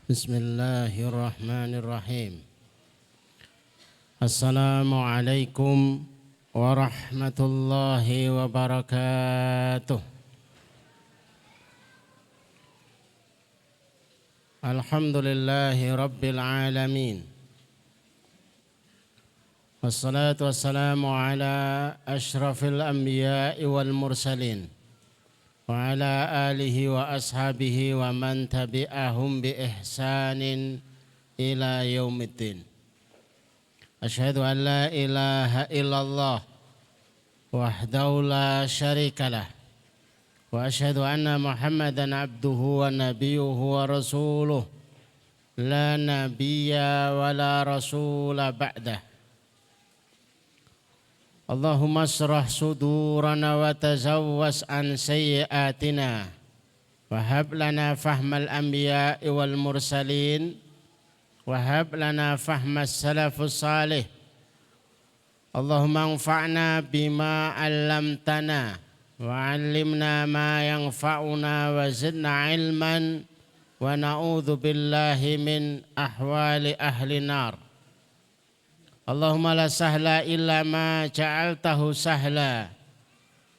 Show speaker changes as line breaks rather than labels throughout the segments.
Bismillahirrahmanirrahim. Assalamualaikum warahmatullahi wabarakatuh. Alhamdulillahi rabbil alamin. Wassalatu wassalamu ala ashrafil anbiya'i wal mursalin. Wa ala alihi wa ashabihi wa man tabi'ahum bi ihsanin ila yaumiddin. Asyhadu an la ilaha illallah wahdahu la syarikalah wa asyhadu anna Muhammadan abduhu wa nabiyuhu wa rasuluh la nabiyya wa la rasula ba'dah. Allahumma asrah sudurana wa tazawwas an sayyiatina wa hab lana fahmal anbiya'i wal mursalin wa hab lana fahmas salafus salih. Allahumma anfa'na bima 'allamtana wa 'allimna ma yanfa'una wa zidna ilman wa na'udzu billahi min ahwali ahli nar. Allahumma la sahla illa ma ja'altahu sahla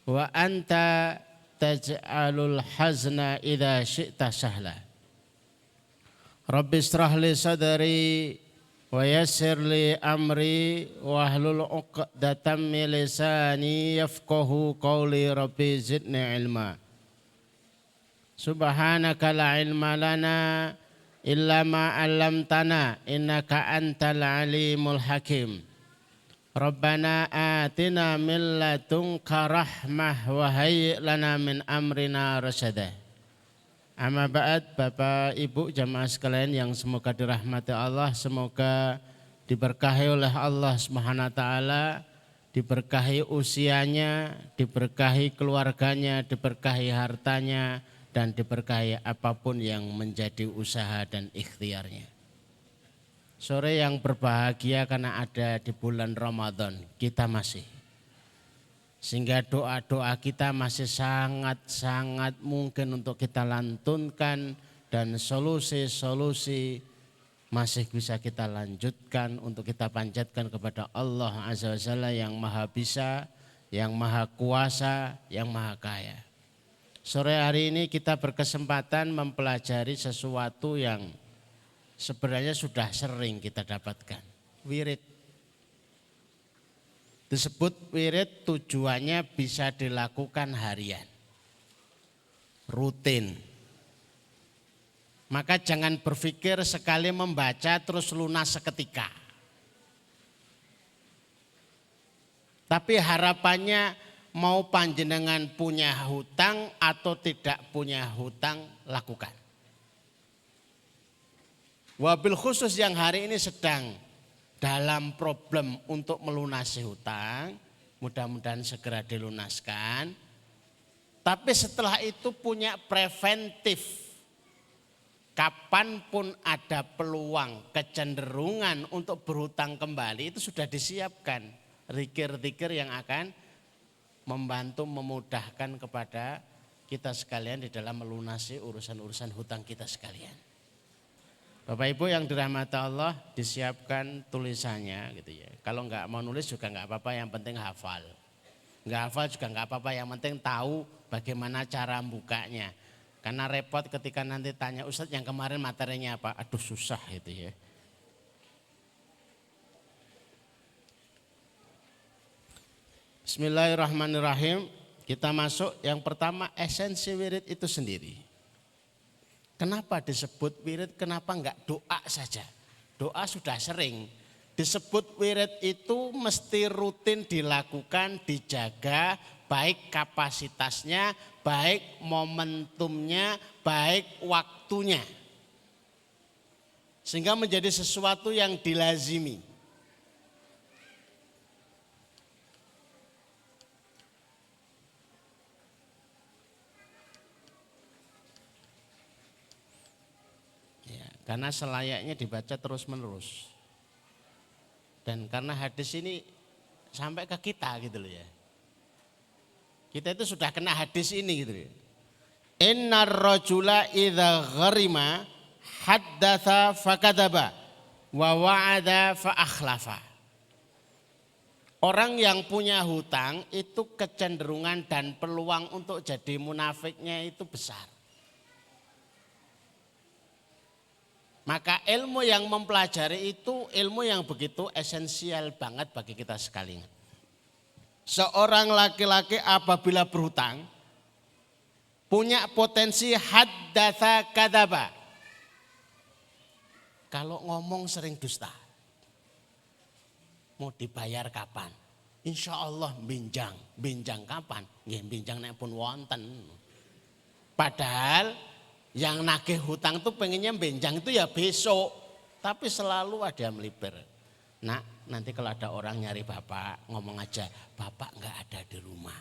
wa anta taj'alul hazna idza syi'ta sahla. Rabbi ishrah li sadri wa yassir li amri wa hlul 'uqdatam min lisani yafqahu qawli. Rabbi zidni ilma. Subhanaka la ilma lana illa ma 'allamtana innaka antal alimul hakim. Rabbana atina min ladunka rahmah wa hayyi' lana min amrina rasyada. Amma ba'd, Bapak Ibu jamaah sekalian yang semoga dirahmati Allah, semoga diberkahi oleh Allah Subhanahu wa taala, diberkahi usianya, diberkahi keluarganya, diberkahi hartanya, dan diberkahi apapun yang menjadi usaha dan ikhtiarnya. Sore yang berbahagia karena ada di bulan Ramadan kita masih. Sehingga doa-doa kita masih sangat-sangat mungkin untuk kita lantunkan dan solusi-solusi masih bisa kita lanjutkan untuk kita panjatkan kepada Allah Azza wa Jalla yang maha bisa, yang maha kuasa, yang maha kaya. Sore hari ini kita berkesempatan mempelajari sesuatu yang sebenarnya sudah sering kita dapatkan. Wirid. Disebut wirid tujuannya bisa dilakukan harian. Rutin. Maka jangan berpikir sekali membaca terus lunas seketika. Tapi harapannya mau panjenengan punya hutang atau tidak punya hutang, lakukan. Wabil khusus yang hari ini sedang dalam problem untuk melunasi hutang, mudah-mudahan segera dilunaskan. Tapi setelah itu punya preventif. Kapanpun ada peluang, kecenderungan untuk berhutang kembali itu sudah disiapkan. Zikir-zikir yang akan membantu memudahkan kepada kita sekalian di dalam melunasi urusan-urusan hutang kita sekalian. Bapak Ibu yang dirahmati Allah, disiapkan tulisannya gitu ya. Kalau enggak mau nulis juga enggak apa-apa, yang penting hafal. Enggak hafal juga enggak apa-apa, yang penting tahu bagaimana cara bukanya. Karena repot ketika nanti tanya, Ustadz yang kemarin materinya apa? Aduh susah gitu ya. Bismillahirrahmanirrahim. Kita masuk yang pertama, esensi wirid itu sendiri. Kenapa disebut wirid? Kenapa enggak doa saja? Doa sudah sering. Disebut wirid itu mesti rutin dilakukan, dijaga, baik kapasitasnya, baik momentumnya, baik waktunya. Sehingga menjadi sesuatu yang dilazimi. Karena selayaknya dibaca terus menerus. Dan karena hadis ini sampai ke kita gitu loh ya. Kita itu sudah kena hadis ini gitu loh. Innar rajula idza gharima haddatsa fakadzaba wa wa'ada fa akhlafa. Orang yang punya hutang itu kecenderungan dan peluang untuk jadi munafiknya itu besar. Maka ilmu yang mempelajari itu ilmu yang begitu esensial banget bagi kita sekalian. Seorang laki-laki apabila berhutang punya potensi haddatsa kadzaba. Kalau ngomong sering dusta. Mau dibayar kapan? Insya Allah binjang. Binjang kapan? Ya binjang nek pun wonten. Padahal yang nagih hutang tuh pengennya binjang itu ya besok. Tapi selalu ada yang melipir. Nak, nanti kalau ada orang nyari bapak ngomong aja, bapak nggak ada di rumah.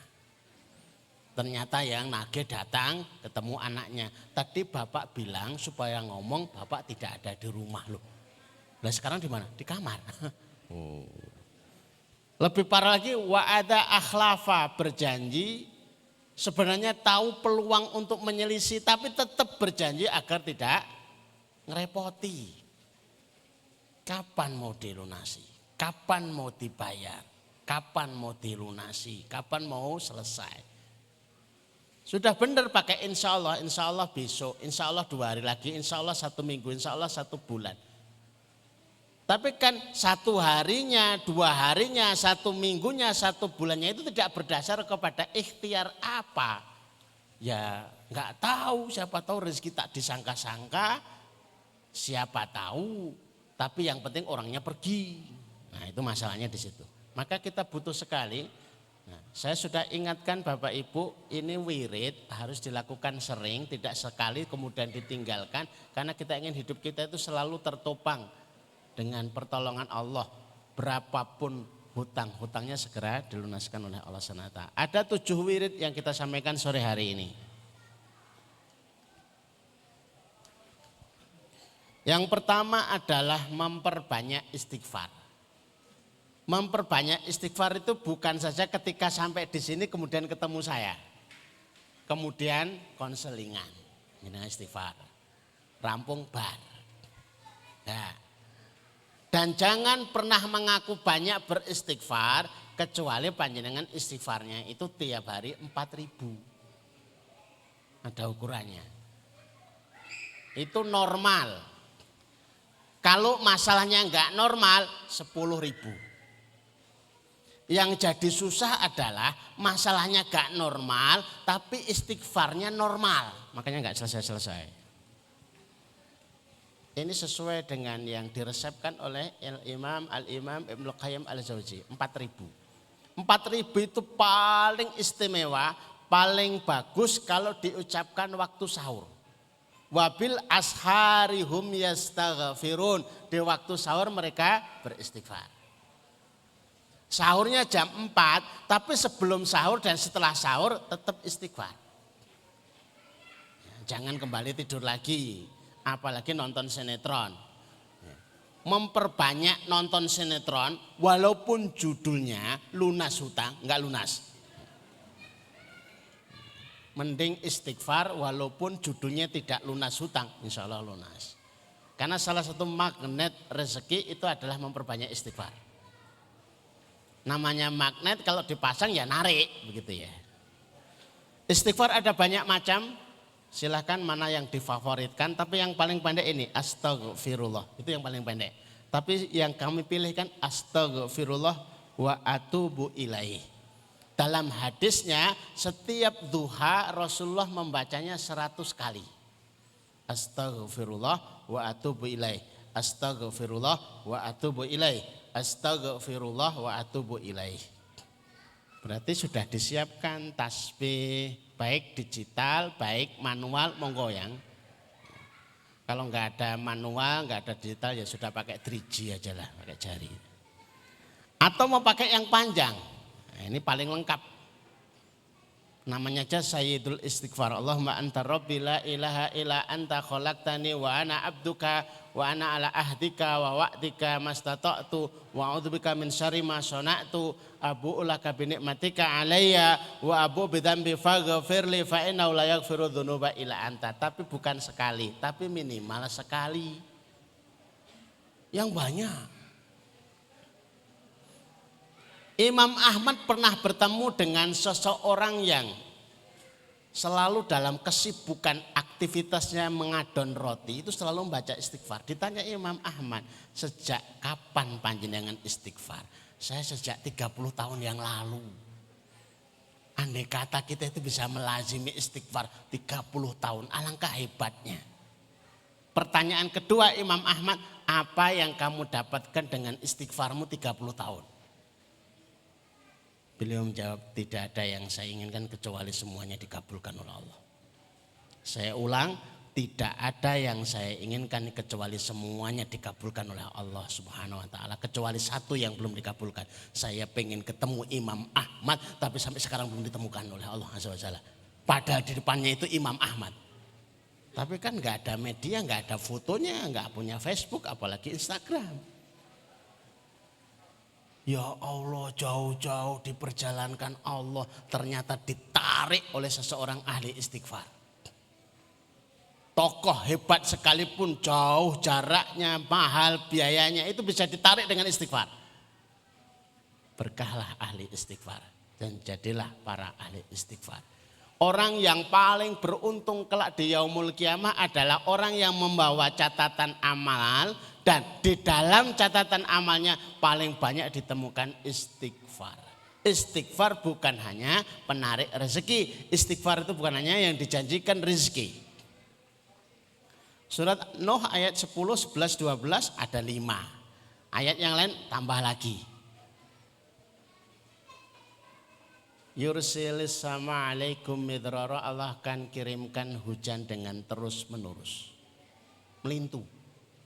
Ternyata yang nagih datang ketemu anaknya. Tadi bapak bilang supaya ngomong bapak tidak ada di rumah loh. Lah sekarang di mana? Di kamar. Oh. Lebih parah lagi wa'ada akhlafa, berjanji sebenarnya tahu peluang untuk menyelisih tapi tetap berjanji agar tidak ngerepoti. Kapan mau dilunasi? Kapan mau dibayar? Kapan mau dilunasi? Kapan mau selesai? Sudah benar pakai insya Allah besok, insya Allah 2 hari lagi, insya Allah 1 minggu, insya Allah 1 bulan. Tapi kan 1 harinya, 2 harinya, 1 minggunya, 1 bulannya itu tidak berdasar kepada ikhtiar apa. Ya nggak tahu, siapa tahu rezeki tak disangka-sangka, siapa tahu. Tapi yang penting orangnya pergi. Nah itu masalahnya di situ. Maka kita butuh sekali. Nah, saya sudah ingatkan Bapak Ibu, ini wirid harus dilakukan sering, tidak sekali kemudian ditinggalkan. Karena kita ingin hidup kita itu selalu tertopang dengan pertolongan Allah. Berapapun hutang-hutangnya segera dilunaskan oleh Allah SWT. Ada 7 wirid yang kita sampaikan sore hari ini. Yang pertama adalah memperbanyak istighfar. Memperbanyak istighfar itu bukan saja ketika sampai di sini kemudian ketemu saya. Kemudian konselingan. Ini istighfar. Rampung bar. Nah, dan jangan pernah mengaku banyak beristighfar kecuali panjenengan istighfarnya itu tiap hari 4.000. Ada ukurannya. Itu normal. Kalau masalahnya enggak normal 10.000. Yang jadi susah adalah masalahnya enggak normal tapi istighfarnya normal. Makanya enggak selesai-selesai. Ini sesuai dengan yang diresepkan oleh Al-Imam Ibnu Qayyim Al-Jauzi, 4.000. 4.000 itu paling istimewa, paling bagus kalau diucapkan waktu sahur. Wabil asharihum yastaghfirun, di waktu sahur mereka beristighfar. Sahurnya jam 4, tapi sebelum sahur dan setelah sahur tetap istighfar. Jangan kembali tidur lagi. Apalagi nonton sinetron. Memperbanyak nonton sinetron walaupun judulnya lunas hutang, enggak lunas. Mending istighfar walaupun judulnya tidak lunas hutang, insya Allah lunas. Karena salah satu magnet rezeki itu adalah memperbanyak istighfar. Namanya magnet kalau dipasang ya narik, begitu ya. Istighfar ada banyak macam. Silahkan mana yang difavoritkan, tapi yang paling pendek ini astaghfirullah, itu yang paling pendek. Tapi yang kami pilihkan astaghfirullah wa atubu ilaih. Dalam hadisnya setiap duha Rasulullah membacanya 100 kali. Astaghfirullah wa atubu ilaih. Astaghfirullah wa atubu ilaih. Astaghfirullah wa atubu ilaih. Berarti sudah disiapkan tasbih, baik digital, baik manual, monggo yang. Kalau nggak ada manual, nggak ada digital ya sudah pakai 3G aja lah, pakai jari. Atau mau pakai yang panjang, nah, ini paling lengkap. Namanya aja Sayyidul Istighfar. Allahumma anta rabbi la ilaha illa anta khalaqtani wa ana abduka wa ana ala ahdika wa wa'dika mastata'tu wa a'udzubika min syarri ma sana'tu abu'u laka bi ni'matika alayya wa abu'u bi dzambi faghfirli fa innahu la yaghfiru dzunuba illa anta. Tapi bukan sekali, tapi minimal sekali. Yang banyak. Imam Ahmad pernah bertemu dengan seseorang yang selalu dalam kesibukan aktivitasnya mengadon roti itu selalu membaca istighfar. Ditanya Imam Ahmad, sejak kapan panjenengan istighfar? Saya sejak 30 tahun yang lalu. Andai kata kita itu bisa melazimi istighfar 30 tahun, alangkah hebatnya. Pertanyaan kedua Imam Ahmad, apa yang kamu dapatkan dengan istighfarmu 30 tahun? Beliau menjawab, tidak ada yang saya inginkan kecuali semuanya dikabulkan oleh Allah. Saya ulang, tidak ada yang saya inginkan kecuali semuanya dikabulkan oleh Allah Subhanahu wa taala, kecuali satu yang belum dikabulkan. Saya pengen ketemu Imam Ahmad tapi sampai sekarang belum ditemukan oleh Allah Azza wa Jalla. Padahal di depannya itu Imam Ahmad. Tapi kan nggak ada media, nggak ada fotonya, nggak punya Facebook apalagi Instagram. Ya Allah, jauh-jauh diperjalankan Allah ternyata ditarik oleh seseorang ahli istighfar. Tokoh hebat sekalipun jauh jaraknya, mahal biayanya itu bisa ditarik dengan istighfar. Berkahlah ahli istighfar dan jadilah para ahli istighfar. Orang yang paling beruntung kelak di yaumul kiamah adalah orang yang membawa catatan amal dan di dalam catatan amalnya paling banyak ditemukan istighfar. Istighfar bukan hanya penarik rezeki, istighfar itu bukan hanya yang dijanjikan rezeki. Surat Nuh ayat 10, 11, 12 ada 5. Ayat yang lain tambah lagi. Yursilis sama alaikum midrara, Allah akan kirimkan hujan dengan terus menerus. Melintu.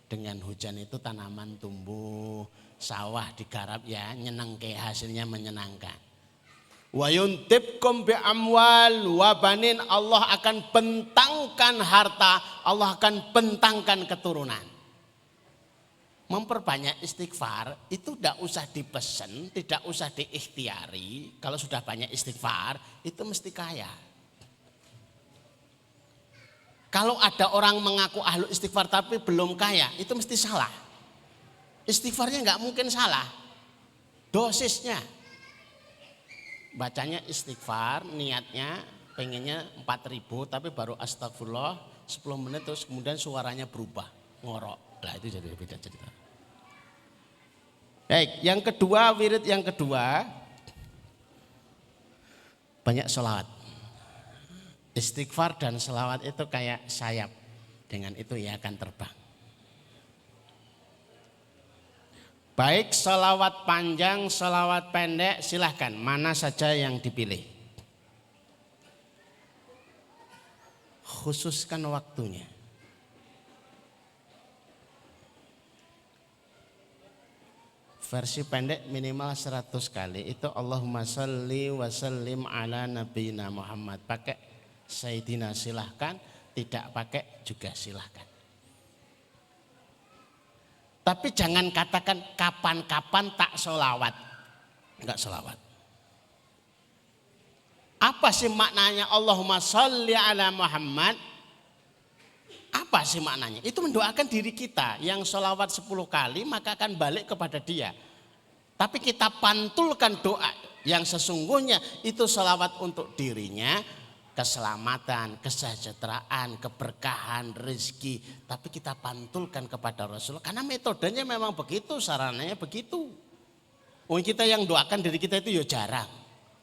Dengan hujan itu tanaman tumbuh, sawah digarap ya, nyenengke hasilnya menyenangkan. Wa yuntibkum bi amwal wa banin, Allah akan bentangkan harta, Allah akan bentangkan keturunan. Memperbanyak istighfar itu tidak usah dipesan, tidak usah diikhtiari. Kalau sudah banyak istighfar itu mesti kaya. Kalau ada orang mengaku ahlu istighfar tapi belum kaya, itu mesti salah. Istighfarnya nggak mungkin salah, dosisnya. Bacanya istighfar, niatnya pengennya 4.000 tapi baru astagfirullah 10 menit terus kemudian suaranya berubah, ngorok. Lah itu jadi beda cerita. Baik, yang kedua, wirid yang kedua, banyak sholawat. Istighfar dan sholawat itu kayak sayap, dengan itu ia akan terbang. Baik sholawat panjang, sholawat pendek, silahkan mana saja yang dipilih. Khususkan waktunya. Versi pendek minimal 100 kali itu Allahumma sholli wa sallim ala nabiyina Muhammad. Pakai Sayyidina silahkan, tidak pakai juga silahkan. Tapi jangan katakan kapan-kapan tak sholawat. Enggak sholawat. Apa sih maknanya Allahumma sholli ala Muhammad? Apa sih maknanya? Itu mendoakan diri kita. Yang sholawat 10 kali maka akan balik kepada dia. Tapi kita pantulkan doa yang sesungguhnya itu sholawat untuk dirinya. Keselamatan, kesejahteraan, keberkahan, rezeki. Tapi kita pantulkan kepada Rasulullah. Karena metodenya memang begitu, sarananya begitu. Kita yang doakan diri kita itu ya jarang.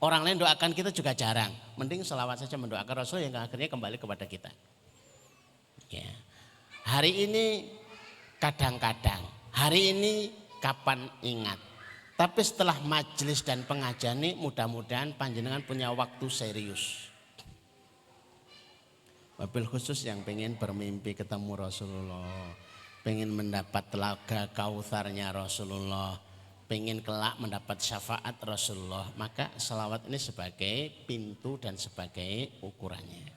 Orang lain doakan kita juga jarang. Mending sholawat saja mendoakan Rasul yang akhirnya kembali kepada kita. Ya. Hari ini kadang-kadang, hari ini kapan ingat. Tapi setelah majelis dan pengajian ini mudah-mudahan panjenengan punya waktu serius. Wabil khusus yang pengen bermimpi ketemu Rasulullah, pengen mendapat telaga kautsarnya Rasulullah, pengen kelak mendapat syafaat Rasulullah, maka selawat ini sebagai pintu dan sebagai ukurannya.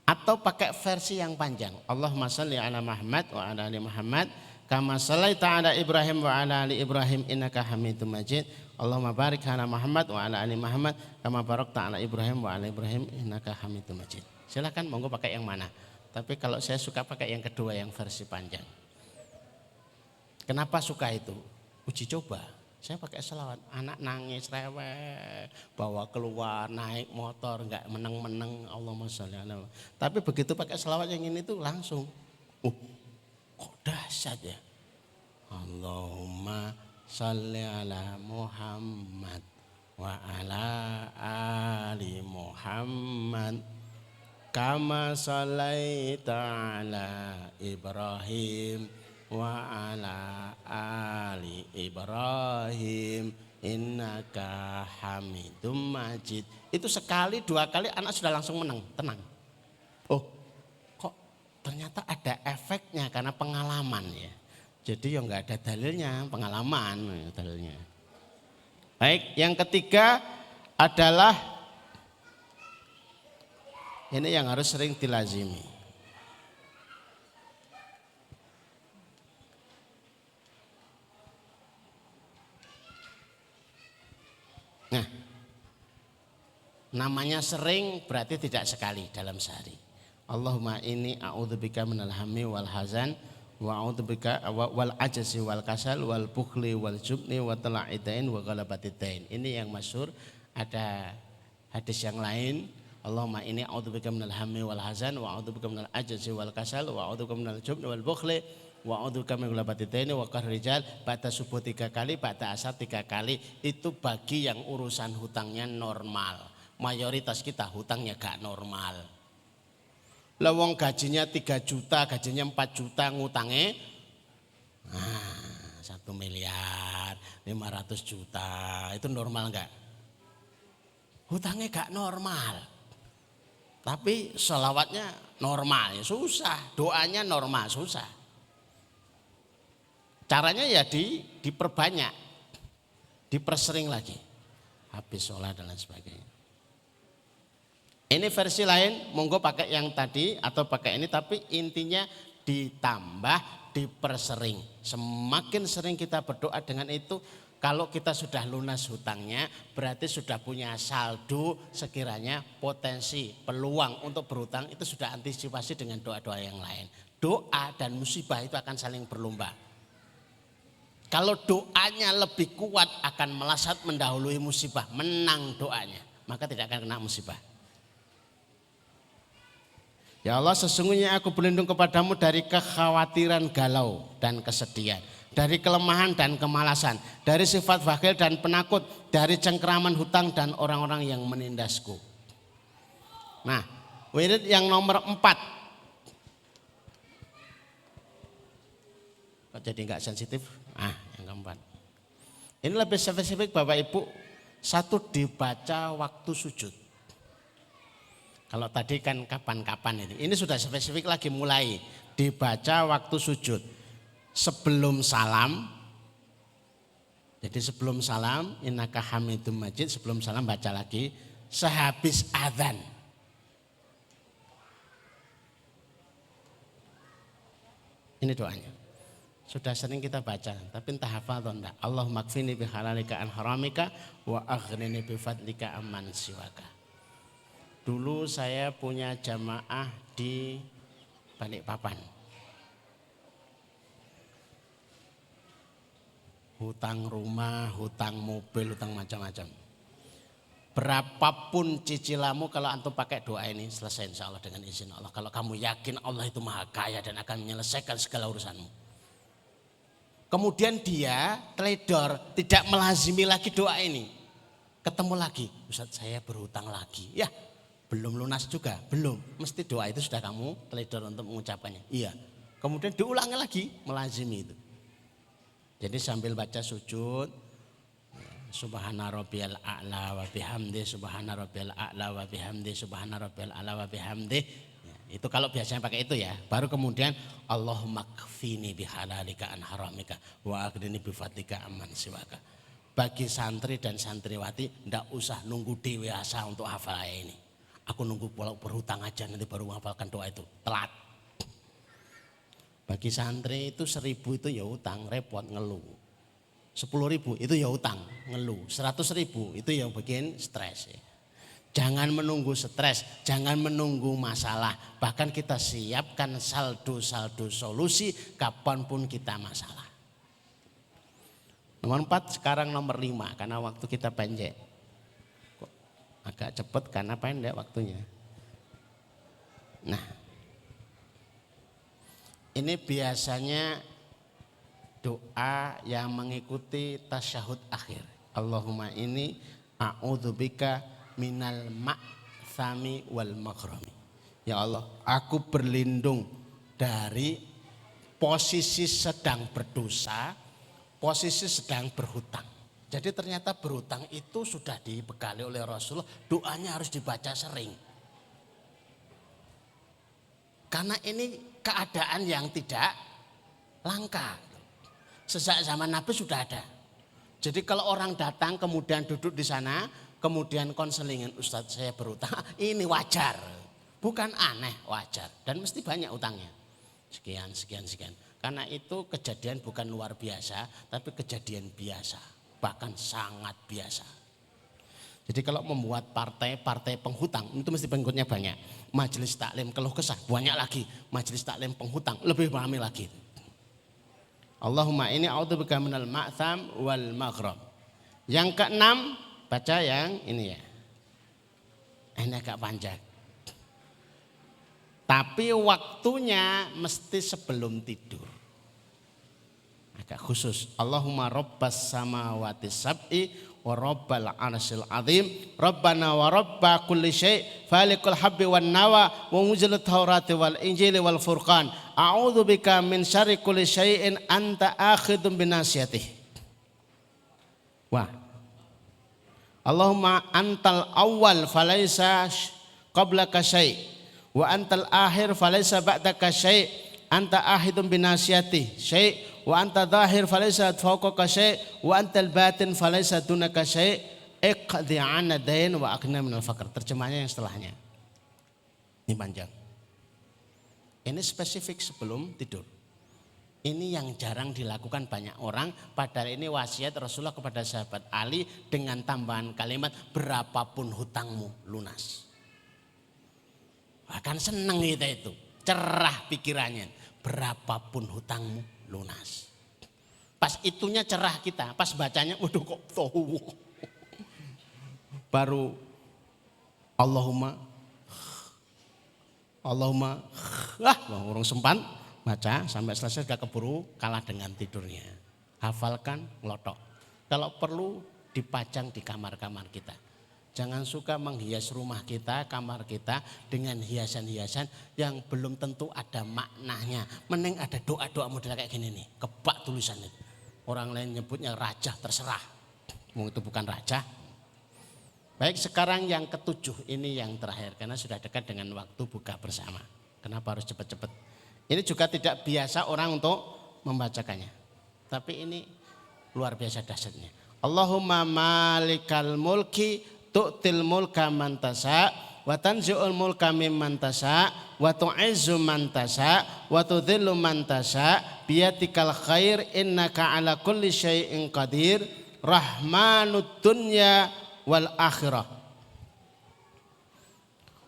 Atau pakai versi yang panjang. Allahumma shalli ala Muhammad wa ala ali Muhammad kama shallaita ala Ibrahim wa ala ali Ibrahim innaka Hamidum Majid. Allahumma barik ala Muhammad wa ala ali Muhammad kama barakta ala Ibrahim wa ala Ibrahim innaka Hamidum Majid. Silakan monggo pakai yang mana. Tapi kalau saya suka pakai yang kedua yang versi panjang. Kenapa suka itu? Uji coba. Saya pakai selawat, anak nangis rewel, bawa keluar, naik motor, enggak meneng-meneng, Allahumma sholli ala. Tapi begitu pakai selawat yang ini tuh langsung, kok dahsyat ya. Allahumma sholli ala Muhammad wa ala ali Muhammad kama shallaita ala Ibrahim wa ala ali Ibrahim innaka Hamidum Majid. Itu sekali dua kali anak sudah langsung tenang. Oh, kok ternyata ada efeknya karena pengalaman ya. Jadi yang enggak ada dalilnya, pengalaman dalilnya. Baik, yang ketiga adalah ini yang harus sering dilazimi. Nah, namanya sering berarti tidak sekali dalam sehari. Allahumma inni a'udzubika minal hammi wal hazan wa a'udzubika wal ajzi wal kasal wal bukhli wal jubni wa tala'idain wa ghalabatid dain. Ini yang masyhur. Ada hadis yang lain, Allahumma inni a'udzubika minal hammi wal hazan wa a'udzubika minal ajzi wal kasal wa a'udzubika minal jubni wal bukhli wa a'udzubika min ghalabatid dain wa qahrijal. Ba'da subuh 3 kali, ba'da asar 3 kali. Itu bagi yang urusan hutangnya normal. Mayoritas kita hutangnya gak normal. Lawang gajinya 3 juta, gajinya 4 juta, ngutangnya 1 miliar 500 juta. Itu normal enggak? Hutangnya gak normal. Tapi selawatnya normal, ya susah. Doanya normal, susah. Caranya ya diperbanyak, dipersering lagi. Habis sholat dan lain sebagainya. Ini versi lain, monggo pakai yang tadi atau pakai ini, tapi intinya ditambah, dipersering. Semakin sering kita berdoa dengan itu, kalau kita sudah lunas hutangnya, berarti sudah punya saldo sekiranya potensi, peluang untuk berhutang itu sudah antisipasi dengan doa-doa yang lain. Doa dan musibah itu akan saling berlomba. Kalau doanya lebih kuat akan melesat mendahului musibah, menang doanya, maka tidak akan kena musibah. Ya Allah, sesungguhnya aku berlindung kepadamu dari kekhawatiran galau dan kesedihan, dari kelemahan dan kemalasan, dari sifat bakhil dan penakut, dari cengkeraman hutang dan orang-orang yang menindasku. Nah, wirid yang nomor 4. Kok jadi enggak sensitif? Yang keempat. Ini lebih spesifik Bapak Ibu. 1, dibaca waktu sujud. Kalau tadi kan kapan-kapan ini. Ini sudah spesifik lagi, mulai dibaca waktu sujud. Sebelum salam. Jadi sebelum salam, innaka Hamidum Majid, sebelum salam baca lagi. Sehabis adzan. Ini doanya. Sudah sering kita baca, tapi entah hafal atau enggak. Allahumma kfini bihalalika an haramika wa aghnini bifadlika amman siwaka. Dulu saya punya jamaah di Balikpapan. Hutang rumah, hutang mobil, hutang macam-macam. Berapapun cicilamu, kalau antum pakai doa ini selesai insya Allah dengan izin Allah. Kalau kamu yakin Allah itu maha kaya dan akan menyelesaikan segala urusanmu. Kemudian dia trader tidak melazimi lagi doa ini. Ketemu lagi, Ustaz saya berhutang lagi. Ya, belum lunas juga, belum. Mesti doa itu sudah kamu trader untuk mengucapkannya. Iya. Kemudian diulangi lagi, melazimi itu. Jadi sambil baca sujud, Subhana rabbiyal a'la wa bihamdi, Subhana rabbiyal a'la wa bihamdi, Subhana rabbiyal a'la wa bihamdi. itu kalau biasanya pakai itu ya. Baru kemudian Allahumma kfini bihalalika an haramika wa aghnini bifadlika amman siwaka. Bagi santri dan santriwati ndak usah nunggu dewasa untuk hafal ayat ini. Aku nunggu berhutang aja nanti baru menghafalkan doa itu. Telat. Bagi santri itu 1.000 itu ya utang, repot ngeluh. 10.000 itu ya utang, ngeluh. 100.000 itu ya bikin stres ya. Jangan menunggu stres, jangan menunggu masalah. Bahkan kita siapkan saldo-saldo solusi kapanpun kita masalah. Nomor 4, sekarang nomor 5 karena waktu kita pendek. Kok agak cepat karena pendek waktunya. Nah, ini biasanya doa yang mengikuti tasyahud akhir. Allahumma ini a'udzubika minal ma'thami wal maghrami. Ya Allah, aku berlindung dari posisi sedang berdosa, posisi sedang berhutang. Jadi ternyata berhutang itu sudah dibekali oleh Rasulullah, doanya harus dibaca sering. Karena ini keadaan yang tidak langka. Sejak zaman Nabi sudah ada. Jadi kalau orang datang kemudian duduk di sana, kemudian konselingin, Ustadz saya berutang, ini wajar. Bukan aneh, wajar. Dan mesti banyak utangnya. Sekian. Karena itu kejadian bukan luar biasa, tapi kejadian biasa. Bahkan sangat biasa. Jadi kalau membuat partai penghutang, itu mesti pengikutnya banyak. Majelis taklim keluh kesah, banyak lagi. Majelis taklim penghutang, lebih ramai lagi. Allahumma ini a'udzubika minal ma'tham wal maghrab. Yang keenam, baca yang ini ya. Ini agak panjang. Tapi waktunya mesti sebelum tidur. Agak khusus. Allahumma rabbas samawati sab'i wa rabbal arsyil azim. Rabbana wa rabba kulli syai' falikul habbi wan nawa wa muzilul taurati wal injili wal furqan. A'udzubika min syarri kulli syai'in anta akhidun binasiyatih. Wah. Allahumma antal awwal falaisa qablaka syai' wa antal akhir falaisa ba'daka syai' anta akhidun binasiyatih syai' wa anta dhahir falaisa fawqaka syai' wa antal batin falaisa dunaka syai' iqdi 'anna dain wa aghna minal faqr. Terjemahnya yang setelahnya. Ini panjang. Ini spesifik sebelum tidur. Ini yang jarang dilakukan banyak orang. Padahal ini wasiat Rasulullah kepada sahabat Ali dengan tambahan kalimat berapapun hutangmu lunas. Bahkan seneng kita itu. Cerah pikirannya. Berapapun hutangmu lunas. Pas itunya cerah kita. Pas bacanya waduh kok tahu. Baru Allahumma orang sempat baca sampai selesai gak keburu kalah dengan tidurnya. Hafalkan, ngelotok. Kalau perlu dipajang di kamar-kamar kita. Jangan suka menghias rumah kita, kamar kita dengan hiasan-hiasan yang belum tentu ada maknanya. Mending ada doa-doa model kayak gini nih, kebak tulisannya. Orang lain nyebutnya raja, terserah. Itu bukan raja. Baik, sekarang yang ketujuh ini yang terakhir karena sudah dekat dengan waktu buka bersama. Kenapa harus cepat-cepat? Ini juga tidak biasa orang untuk membacakannya. Tapi ini luar biasa dahsyatnya. Allahumma malikal mulki tu'til mulka man tasha wa tanzi'ul mulka mimman tasha wa tu'izzu man tasha wa tudhillu man tasha biyatikal khair innaka ala kulli syai'in qadir rahmanud dunya wal akhirah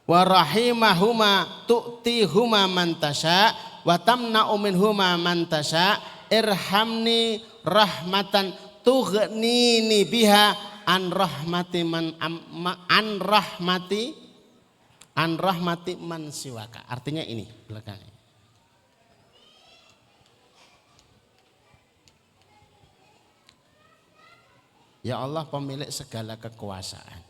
wa rahimahuma tu'tihuma man tasha wa tamna'u minhuma man tasha irhamni rahmatan tughnini biha an rahmati man siwaka. Artinya ini belakangnya. Ya Allah pemilik segala kekuasaan.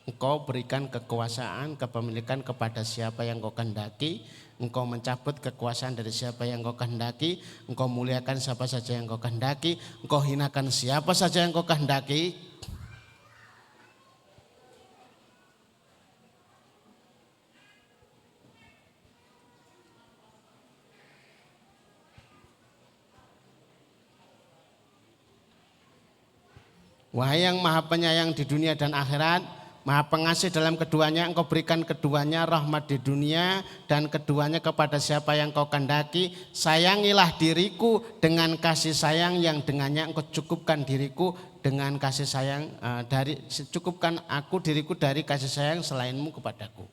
Engkau berikan kekuasaan, kepemilikan kepada siapa yang Engkau kehendaki. Engkau mencabut kekuasaan dari siapa yang Engkau kehendaki. Engkau muliakan siapa saja yang Engkau kehendaki. Engkau hinakan siapa saja yang Engkau kehendaki. Wahai yang maha penyayang di dunia dan akhirat, maha pengasih dalam keduanya, engkau berikan keduanya rahmat di dunia dan keduanya kepada siapa yang kau kehendaki. Sayangilah diriku dengan kasih sayang yang dengannya engkau cukupkan diriku dengan kasih sayang cukupkan aku diriku dari kasih sayang selainmu kepadaku.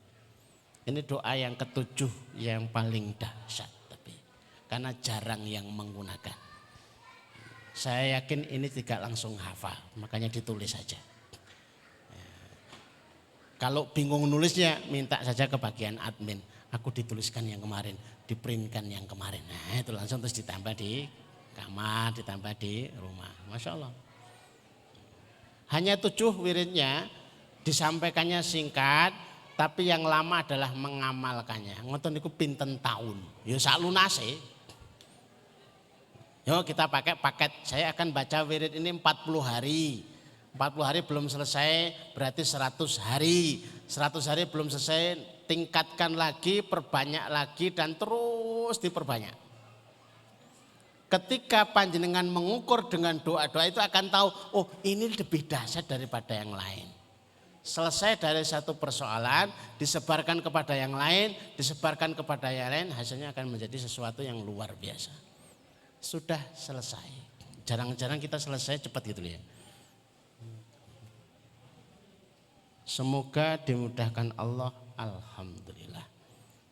Ini doa yang ketujuh yang paling dahsyat, tapi karena jarang yang menggunakan. Saya yakin ini tidak langsung hafal, makanya ditulis saja. Kalau bingung nulisnya, minta saja ke bagian admin. Aku dituliskan yang kemarin, diprintkan yang kemarin. Nah itu langsung terus ditambah di kamar, ditambah di rumah. Masya Allah. Hanya 7 wiridnya, disampaikannya singkat, tapi yang lama adalah mengamalkannya. Ngoten niku pinten tahun. Ya sak lunase. Yuk kita pakai paket, saya akan baca wirid ini 40 hari. 40 hari belum selesai berarti 100 hari. 100 hari belum selesai, tingkatkan lagi, perbanyak lagi dan terus diperbanyak. Ketika panjenengan mengukur dengan doa-doa itu akan tahu, oh ini lebih dahsyat daripada yang lain. Selesai dari satu persoalan, disebarkan kepada yang lain, disebarkan kepada yang lain, hasilnya akan menjadi sesuatu yang luar biasa. Sudah selesai. Jarang-jarang kita selesai cepat gitu ya. Semoga dimudahkan Allah. Alhamdulillah.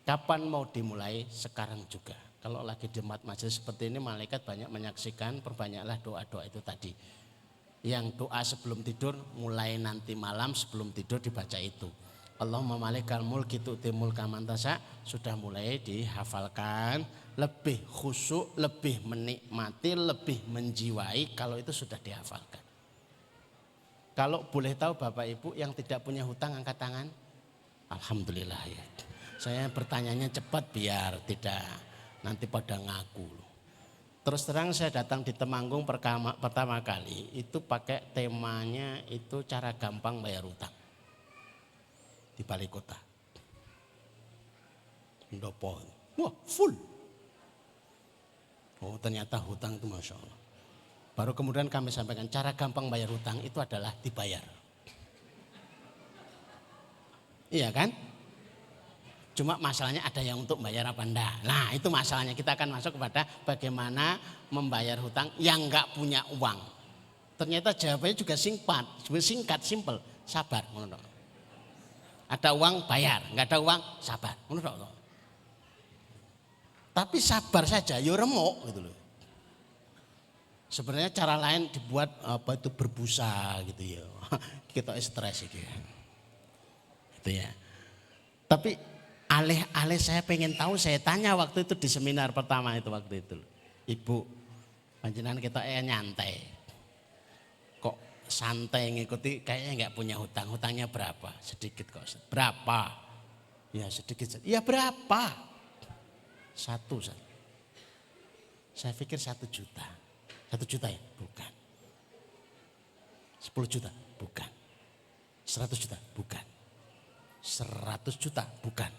Kapan mau dimulai? Sekarang juga. Kalau lagi di majelis seperti ini, malaikat banyak menyaksikan, perbanyaklah doa-doa itu tadi. Yang doa sebelum tidur, mulai nanti malam sebelum tidur dibaca itu. Allahumma malikal mulki tu'ti mulka man tasya, sudah mulai dihafalkan, lebih khusyuk, lebih menikmati, lebih menjiwai kalau itu sudah dihafalkan. Kalau boleh tahu Bapak Ibu yang tidak punya hutang angkat tangan. Alhamdulillah ya. Saya bertanyanya cepat biar tidak nanti pada ngaku. Terus terang saya datang di Temanggung pertama kali itu pakai temanya itu cara gampang bayar hutang. Di balai kota. Ndopo. Wah full. Oh ternyata hutang itu Masya Allah. Baru kemudian kami sampaikan cara gampang bayar hutang itu adalah dibayar. Iya kan? Cuma masalahnya ada yang untuk bayar apa enggak. Nah itu masalahnya, kita akan masuk kepada bagaimana membayar hutang yang enggak punya uang. Ternyata jawabannya juga singkat, simple, sabar. Ada uang bayar, enggak ada uang sabar. Tapi sabar saja, ya remuk gitu loh. Sebenarnya cara lain dibuat apa itu berbusa gitu ya. Kita stres gitu ya. Gitu ya. Tapi alih-alih saya pengen tahu, saya tanya waktu itu di seminar pertama itu waktu itu. Ibu, panjenengan kita nyantai. Kok santai ngikuti, kayaknya enggak punya hutang. Hutangnya berapa? Sedikit kok. Berapa? Ya sedikit. Ya berapa? 1. Saya pikir 1 juta. 1 juta ya? Bukan. 10 juta? Bukan. 100 juta? Bukan. 100 juta? Bukan.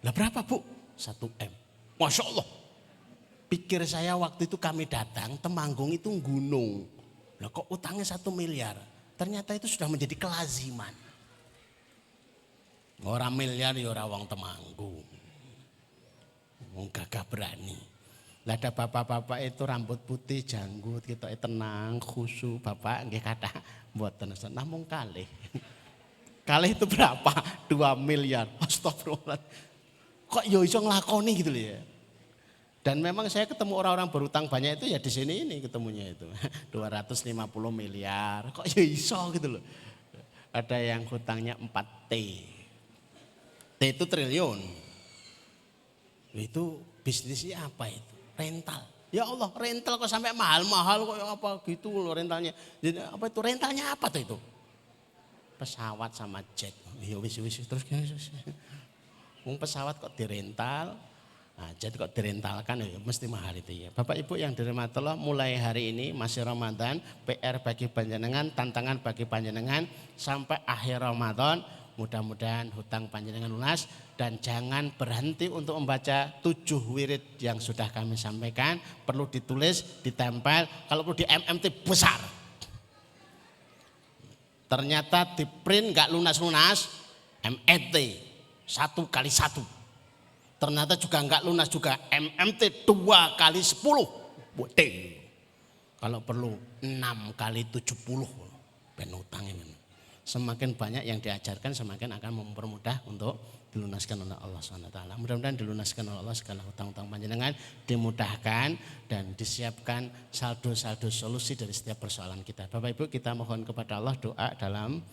Lah berapa Bu? 1 M. Masya Allah. Pikir saya waktu itu kami datang, Temanggung itu gunung. Lah kok utangnya 1 miliar? Ternyata itu sudah menjadi kelaziman. Orang miliar ya orang wong Temanggung. Wong gagah berani. Lah ada bapak-bapak itu rambut putih, janggut, kita tenang, khusyuk. Bapak nggih kata mboten namung kalih. Kalih itu berapa? 2 miliar. Astagfirullah. Kok ya iso nglakoni gitu loh ya. Dan memang saya ketemu orang-orang berutang banyak itu ya di sini ini ketemunya itu. 250 miliar. Kok ya iso gitu loh. Ada yang hutangnya 4T. T itu triliun. Itu bisnisnya apa itu? Rental. Ya Allah, rental kok sampai mahal-mahal kok apa gitu loh rentalnya. Jadi apa itu rentalnya apa tuh itu? Pesawat sama jet. Ya wis terus pesawat kok dirental. Nah, jet kok direntalkan ya mesti mahal itu ya. Bapak Ibu yang dirahmati Allah, mulai hari ini masih Ramadan, PR bagi panjenengan, tantangan bagi panjenengan sampai akhir Ramadan. Mudah-mudahan hutang panjenengan lunas dan jangan berhenti untuk membaca 7 wirid yang sudah kami sampaikan. Perlu ditulis, ditempel, kalau perlu di MMT besar. Ternyata di print nggak lunas-lunas, MET 1x1. Ternyata juga nggak lunas juga, MMT 2x10. Bote. Kalau perlu 6x70. Ben utangnya. Semakin banyak yang diajarkan semakin akan mempermudah untuk dilunaskan oleh Allah SWT. Mudah-mudahan dilunaskan oleh Allah segala hutang-hutang panjenengan, dimudahkan dan disiapkan saldo-saldo solusi dari setiap persoalan kita. Bapak Ibu, kita mohon kepada Allah doa dalam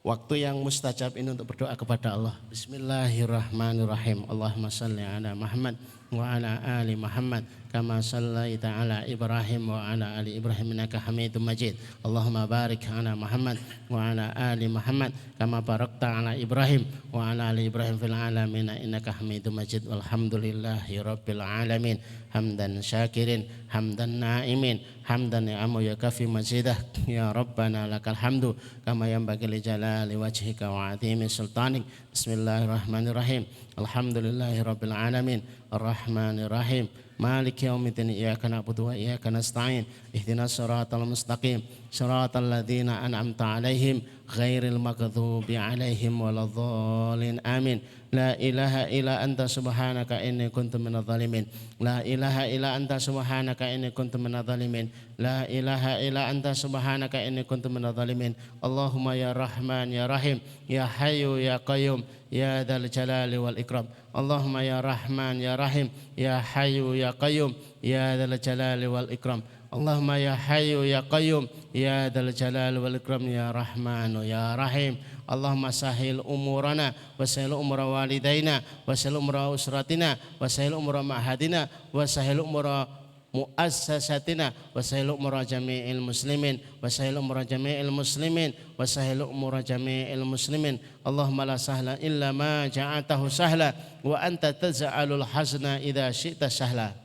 waktu yang mustajab ini untuk berdoa kepada Allah. Bismillahirrahmanirrahim. Allahumma salli ala Muhammad wa ala ali Muhammad kama sallaita ala Ibrahim wa ala ali Ibrahim innaka Hamidum Majid. Allahumma barik ala Muhammad wa ala ali Muhammad kama barakta ala Ibrahim wa ala ali Ibrahim fil alamin innaka Hamidum Majid. Walhamdulillahi rabbil alamin. Hamdan syakirin, hamdan naimin, hamdan ni'amu ya kafi mazidah. Ya Rabbana lakal hamdu kama yanbaghi li jalali wajhika wa 'azimi sultanik. Bismillahirrahmanirrahim. Alhamdulillahi rabbil alamin. Ar-Rahmanir Rahim. Maliki yaumiddin. Iyyaka na'budu wa iyyaka nasta'in. Ihdinas siratal mustaqim. Siratal ladzina an'amta 'alaihim ghairil maghdubi 'alaihim waladhdallin. Amin. La ilaha illa anta subhanaka inni kuntu minadh dhalimin. La ilaha illa anta subhanaka inni kuntu minadh dhalimin. La ilaha illa anta subhanaka inni kuntu minadh dhalimin. Allahumma ya Rahman ya Rahim ya Hayyu ya Qayyum ya dzal jalali wal ikram. Allahumma ya Rahman ya Rahim ya Hayyu ya Qayyum ya dzal jalali wal ikram. Allahumma ya Hayyu ya Qayyum ya dzal jalali wal ikram ya Rahmanu ya Rahim. Allahumma sahil umurana wa sahil umura walidaina wa sahil umura usratina wa sahil umura ma'hadina wa sahil umura muassasatina wa sahil umura jami'il muslimin wa sahil umura jami'il muslimin wa sahil umura jami'il muslimin. Allahumma la sahla illa ma ja'atahu sahla wa anta taj'alul hazna idza syi'ta sahla.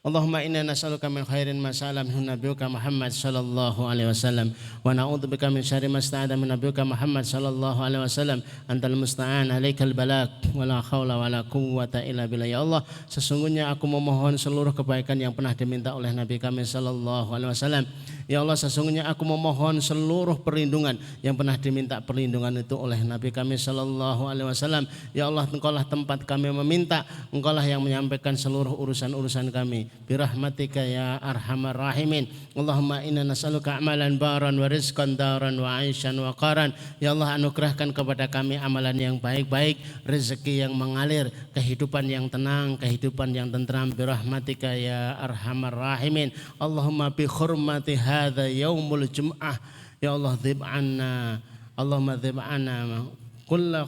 Allahumma inna nas'aluka min khairin ma sa'ala minhu nabiyyuka Muhammad sallallahu alaihi wasallam wa na'udzubika min syarri ma sta'adha min nabiyyuka Muhammad sallallahu alaihi wasallam. Antal musta'an, alaikal balagh wa la haula wa la quwwata illa billah. Ya Allah, sesungguhnya aku memohon seluruh kebaikan yang pernah diminta oleh Nabi kami sallallahu alaihi wasallam. Ya Allah, sesungguhnya aku memohon seluruh perlindungan yang pernah diminta perlindungan itu oleh Nabi kami sallallahu alaihi wasallam. Ya Allah, Engkaulah tempat kami meminta, Engkaulah yang menyampaikan seluruh urusan-urusan kami. Birahmatika ya arhamar rahimin. Allahumma inna nas'aluka amalan baran wa rizqan daran wa aishan wa qaran. Ya Allah, anugerahkan kepada kami amalan yang baik-baik, rezeki yang mengalir, kehidupan yang tenang, kehidupan yang tentram. Birahmatika ya arhamar rahimin. Allahumma bi hurmati hadza yaumul jum'ah. Ya Allah, dhib anna. Allahumma dhib anna kulla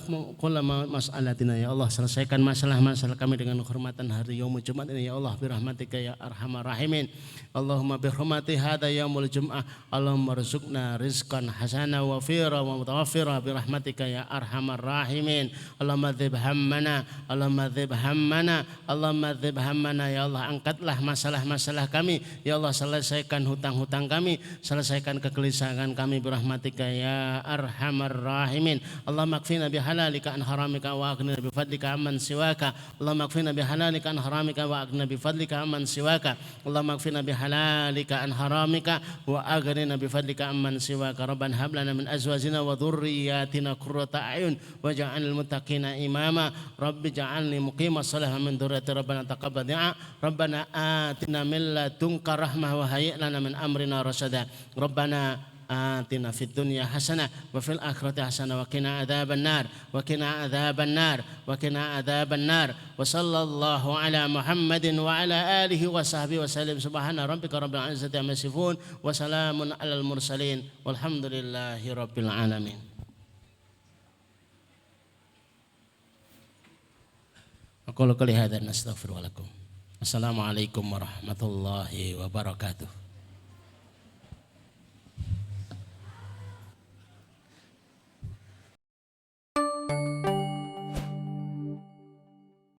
mas'alatina. Ya Allah, selesaikan masalah-masalah kami dengan kehormatan hari yaumul Jumat ini. Ya Allah, birahmatika ya arhamar rahimin. Allahumma bihurmati hadza yaumul jum'ah. Allahumma rzuqna rizqan hasana wa fira wa mutawaffira birahmatika ya arhamar rahimin. Allahumma dzib hammana, Allahumma dzib hammana, Allahumma dzib hammana. Ya Allah, angkatlah masalah-masalah kami. Ya Allah, selesaikan hutang-hutang kami, selesaikan kegelisahan kami birahmatika ya arhamar rahimin. Allahumma akfina bihalalika an haramika wa aghnina bifadlika amman siwaka. Allahumma akfina bihalalika an haramika wa aghnina bifadlika amman siwaka. Allahumma akfina bihalalika an haramika wa aghnina bifadlika amman siwaka. Rabbana hab lana min azwajina wa dhurriyyatina qurrata a'yun waj'alnal muttaqina imama. Rabbi ja'alni muqimas shalah wa min dhurriyyati rabbana taqabbal du'a. Rabbana atina min ladunka rahmah wa hayyi' lana min amrina rasyada. Rabbana آتنا في الدنيا حسنة وفي الآخرة حسنة وقنا عذاب النار وقنا عذاب النار وقنا عذاب النار. وصلى الله على محمد وعلى آله وصحبه وسلم. سبحان ربك رب العزة عما يصفون وسلام على المرسلين والحمد لله رب العالمين. أقول قولي هذا نستغفر لكم. Assalamualaikum warahmatullahi wabarakatuh.